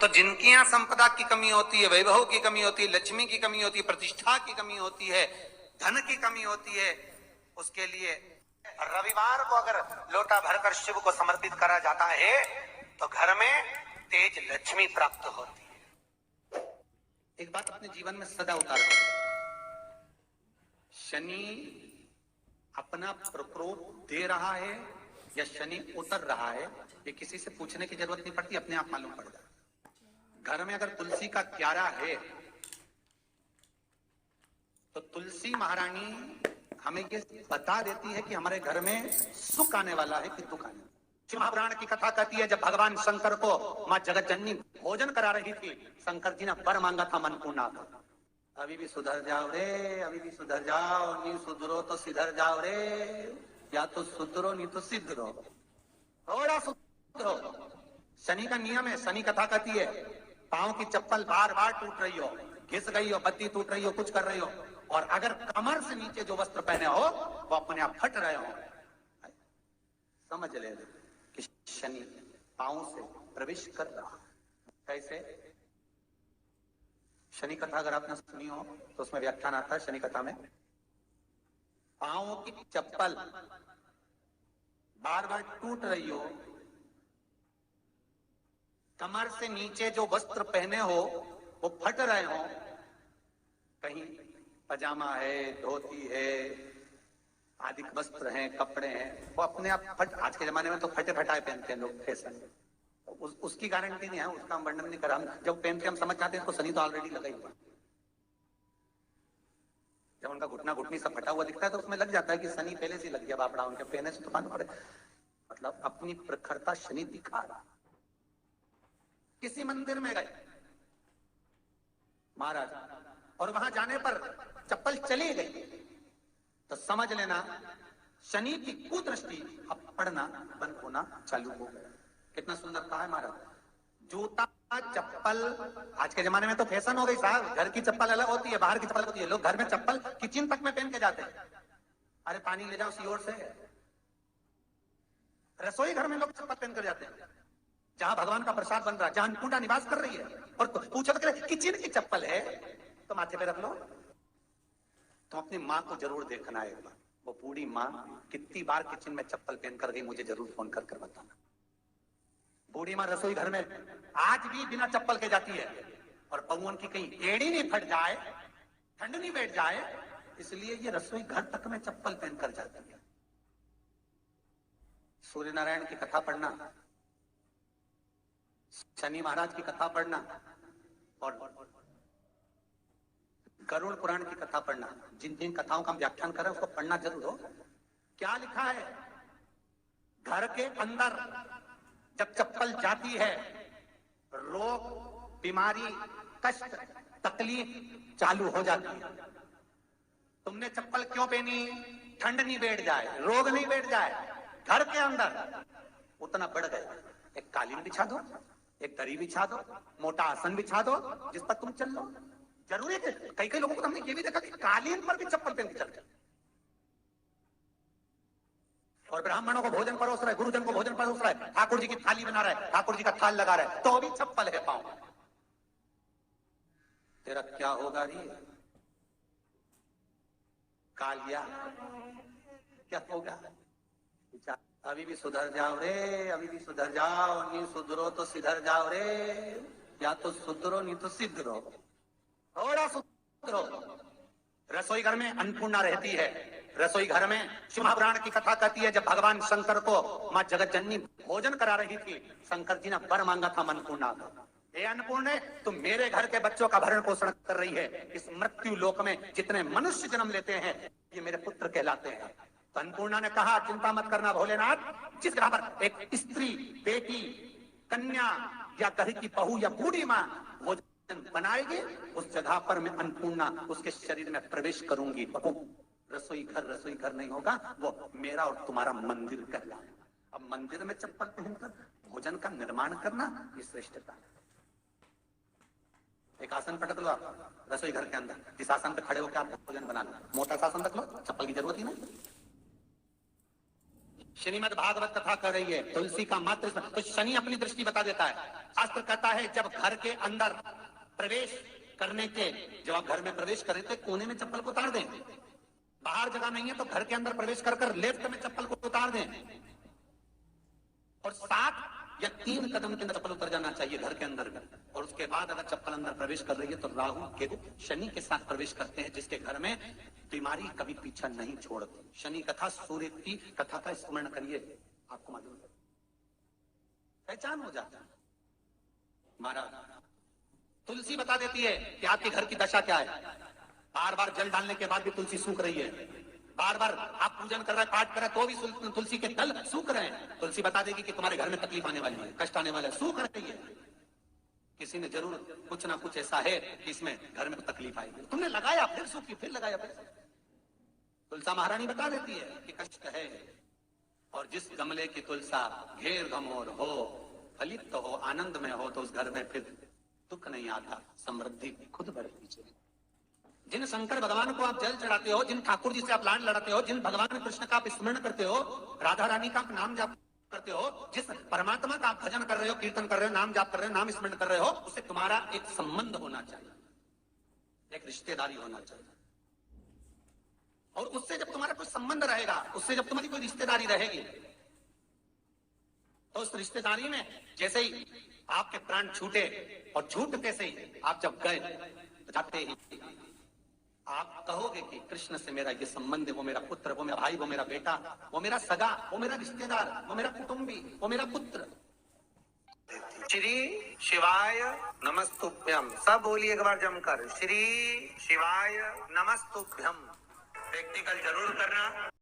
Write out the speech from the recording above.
तो जिनकी यहाँ संपदा की कमी होती है, वैभव की कमी होती है, लक्ष्मी की कमी होती है, प्रतिष्ठा की कमी होती है, धन की कमी होती है, उसके लिए रविवार को अगर लोटा भरकर शिव को समर्पित करा जाता है तो घर में तेज लक्ष्मी प्राप्त होती है। एक बात अपने जीवन में सदा उतार करो, शनि अपना प्रकोप दे रहा है या शनि उतर रहा है, ये किसी से पूछने की जरूरत नहीं पड़ती, अपने आप मालूम पड़ जाता। घर में अगर तुलसी का क्यारा है तो तुलसी महारानी हमें ये बता देती है कि हमारे घर में सुख आने वाला है कि दुख आने वाला है। शिव महापुराण की कथा कहती है, जब भगवान शंकर को मां जगत जननी भोजन करा रही थी, शंकर जी ने वर मांगा था मनपूर्णा का, अभी भी सुधर जाओ रे, अभी भी सुधर जाओ, नहीं सुधरो तो सिधर जाओ रे, या तो सुधरो नहीं तो सिधरो, थोड़ा सुधरो। शनि का नियम है, शनि कथा कहती है, पांव की चप्पल बार बार टूट रही हो, घिस गई हो, बत्ती टूट रही हो, कुछ कर रही हो, और अगर कमर से नीचे जो वस्त्र पहने हो वो अपने आप फट रहे हो, समझ ले कि शनि पांव से प्रवेश कर रहा। कैसे? शनि कथा अगर आपने सुनी हो तो उसमें व्याख्यान आता है शनि कथा में, पांव की चप्पल बार बार टूट रही हो, कमर से नीचे जो वस्त्र पहने हो वो फट रहे हो, कहीं पजामा है, धोती है, आदि वस्त्र हैं, कपड़े हैं, वो अपने आप फट, आज के जमाने में तो फटे फटाए पहनते हैं लोग, फैशन, उसकी गारंटी नहीं है, उसका हम वर्णन नहीं कर रहा। हम जब पहनते हम समझ जाते हैं इसको शनि तो ऑलरेडी लगा ही हुआ। जब उनका घुटना घुटनी सब फटा हुआ दिखता है तो उसमें लग जाता है कि शनि पहले से लग गया बापड़ा, उनके पहने से तो मालूम पड़े, मतलब अपनी प्रखरता शनि दिखा रहा। किसी मंदिर में गए महाराज और वहां जाने पर चप्पल चली गई तो समझ लेना शनि की कुदृष्टि अब पड़ना बंद होना चालू हो गया। कितना सुंदर कहा है महाराज, जूता चप्पल, आज के जमाने में तो फैशन हो गई साहब, घर की चप्पल अलग होती है, बाहर की चप्पल होती है, लोग घर में चप्पल किचन तक में पहन के जाते हैं। अरे पानी ले जाओ सीओर से, रसोई घर में लोग चप्पल पहन कर जाते हैं, जहां भगवान का प्रसाद बन रहा है, जहां अन्नपूर्णा निवास कर रही है, और पूछो तो किचन की चप्पल है तो माथे पे रख लो। तो अपनी माँ को जरूर देखना है एक बार, वो बूढ़ी माँ कितनी बार किचन में चप्पल पहन कर गई, मुझे जरूर फोन कर बताना। बूढ़ी माँ रसोई घर में आज भी बिना चप्पल के जाती है, और बहुओं की कहीं एड़ी नहीं फट जाए, ठंड नहीं बैठ जाए, इसलिए ये रसोई घर तक में चप्पल पहन कर जाती है। सूर्य नारायण की कथा पढ़ना, शनि महाराज की कथा पढ़ना, और गरुड़ पुराण की कथा पढ़ना, जिन जिन कथाओं का हम व्याख्यान कर रहे हैं उसको पढ़ना जरूर हो। क्या लिखा है, घर के अंदर जब चप्पल जाती है, रोग, बीमारी, कष्ट, तकलीफ चालू हो जाती है। तुमने चप्पल क्यों पहनी? ठंड नहीं बैठ जाए, रोग नहीं बैठ जाए, घर के अंदर उतना बढ़ गया। एक कालीन बिछा दो, एक दरी बिछा दो, मोटा आसन बिछा दो, जिस पर तुम चल लो। जरूरी है, कई कई लोगों को हमने ये भी देखा कि कालीन पर भी चप्पल पहन के चलते, और ब्राह्मणों को भोजन परोस रहा है, गुरुजन को भोजन परोस रहा है, ठाकुर जी की थाली बना रहा है, ठाकुर जी का थाल लगा रहा है, तो भी चप्पल है पांव। तेरा क्या होगा रे कालिया, क्या होगा? अभी भी सुधर जाओ रे, अभी भी सुधर जाओ, नहीं सुधरो तो सिधर जाओ रे, या तो सुधरो नहीं तो सिधरो, थोड़ा सुधरो। रसोई घर में अन्नपूर्णा रहती है, रसोई घर में शिव महापुराण की कथा कहती है, जब भगवान शंकर को मां जगत जननी भोजन करा रही थी, शंकर जी ने वर मांगा था मनपूर्णा का, हे अन्नपूर्णे तुम मेरे घर के बच्चों का भरण पोषण कर रही है, इस मृत्यु लोक में जितने मनुष्य जन्म लेते हैं ये मेरे पुत्र कहलाते हैं। तो अन्नपूर्णा ने कहा, चिंता मत करना भोलेनाथ, जिस जगह पर एक स्त्री, बेटी, कन्या या घर की बहू या बूढ़ी माँ भोजन बनाएगी, उस जगह पर मैं अन्नपूर्णा उसके शरीर में प्रवेश करूंगी। रसोई घर नहीं होगा, वो मेरा और तुम्हारा मंदिर कहलाएगा। अब मंदिर में चप्पल पहनकर भोजन का निर्माण करना ये श्रेष्ठता है। एक आसन पटक लो आप रसोई घर के अंदर, जिस आसन पे खड़े होकर आप भोजन बना लो, मोटा आसन रख लो, चप्पल की जरूरत ही नहीं। श्रीमद् भागवत कथा कर रही है, तुलसी का मात्र तो शनि अपनी दृष्टि बता देता है। शास्त्र कहता है जब घर के अंदर प्रवेश करने के, जब आप घर में प्रवेश करें तो कोने में चप्पल को उतार दें। बाहर जगह नहीं है तो घर के अंदर प्रवेश कर कर लेफ्ट में चप्पल को उतार दें, और 7 या 3 कदम के अंदर चप्पल उतर जाना चाहिए घर के अंदर। और उसके बाद अगर चप्पल अंदर प्रवेश कर रही है तो राहु केतु शनि के साथ प्रवेश करते हैं, जिसके घर में बीमारी कभी पीछा नहीं छोड़ती। शनि कथा, सूर्य की कथा का स्मरण करिए, आपको मालूम है, पहचान हो जाता है। महाराज तुलसी बता देती है कि आपके घर की दशा क्या है। बार बार जल डालने के बाद भी तुलसी सूख रही है, बार बार आप पूजन कर रहे हैं, पाठ कर रहे हैं, तो भी तुलसी के दल सूख रहे हैं। तुलसी बता देगी कि तुम्हारे घर में तकलीफ आने वाली है, कष्ट आने वाला है, सूख रही है। किसी ने जरूर कुछ ना कुछ ऐसा है कि इसमें घर में तकलीफ आएगी, तुमने लगाया फिर सूखी, फिर लगाया फिर। तुलसा महारानी बता देती है कि कष्ट है। और जिस गमले की तुलसा घेर घमोर हो, फलित हो, आनंद में हो, तो उस घर में फिर दुख नहीं आता, समृद्धि खुद बढ़ती चली। जिन शंकर भगवान को आप जल चढ़ाते हो, जिन ठाकुर जी से आप लाड लड़ाते हो, जिन भगवान कृष्ण का आप स्मरण करते हो, राधा रानी का आप नाम जाप करते हो, जिस परमात्मा का आप भजन कर रहे हो, कीर्तन कर रहे हो, नाम जाप कर रहे हो, नाम स्मरण कर रहे हो, उससे तुम्हारा एक संबंध होना चाहिए, एक रिश्तेदारी होना चाहिए। और उससे जब तुम्हारा कोई संबंध रहेगा, उससे जब तुम्हारी कोई रिश्तेदारी रहेगी, तो उस रिश्तेदारी में जैसे ही आपके प्राण छूटे, और छूटते से ही आप जब गए, जाते ही आप कहोगे कि कृष्ण से मेरा ये संबंध है, वो मेरा पुत्र, वो मेरा भाई, वो मेरा बेटा, वो मेरा सगा, वो मेरा रिश्तेदार, वो मेरा कुटुंबी, वो मेरा पुत्र। श्री शिवाय नमस्तुभ्यम, सब बोलिए एक बार जमकर, श्री शिवाय नमस्तुभ्यम। प्रैक्टिकल जरूर करना।